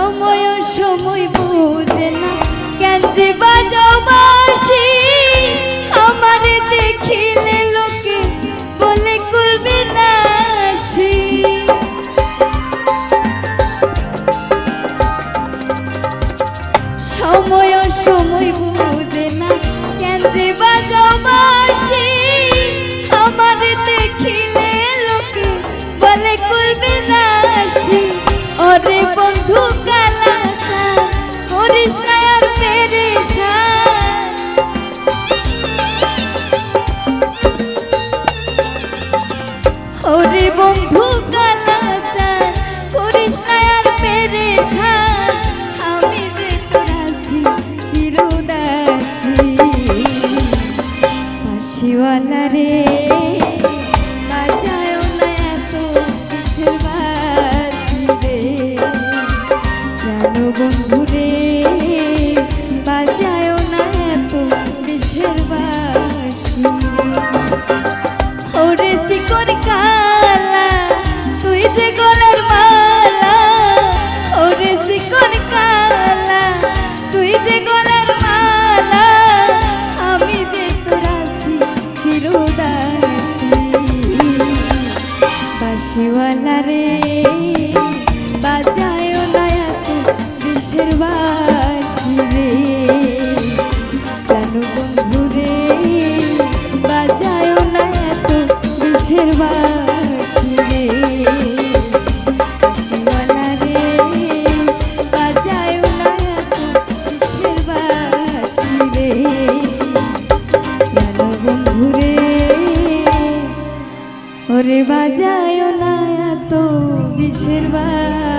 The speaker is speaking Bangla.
সময় সময় বুঝে না কেন যে বাজাও বাঁশি আমার দেখিলে লোকে বলে কুলবে দাসী সময় সময় বুঝে না কেন যে বাজাও বাঁশি আমার দেখিলে লোকে বলে কুলবে দাসী ওরে বন্ধু কালা করিস না আর পেরেশান ওরে বন্ধু কালা করিস না আর পেরেশান আমি যে তোর আছি চিরদাসী বাঁশিওয়ালা রে বাজায়ও না এত কিসের বাঁশি রে কেন বন্ধু রে বাজায়ও না এত কিসের বাঁশি ওরে শিকড় কালা তুই যে গলার মালা ওরে শিকড় কালা তুই যে গলার মালা আমি যে তোর আছি চিরদাসী বাঁশিওয়ালা রে বাজায়ও না এত কিসের বাঁশি রে কেন বন্ধু রে বাজায়ও না এত কিসের বাঁশি রে বাঁশিওয়ালা রে বাজায়ও না এত কিসের বাঁশি রে কেন বন্ধু রে ওরে বাজায়ও না এত কিসের বাঁশি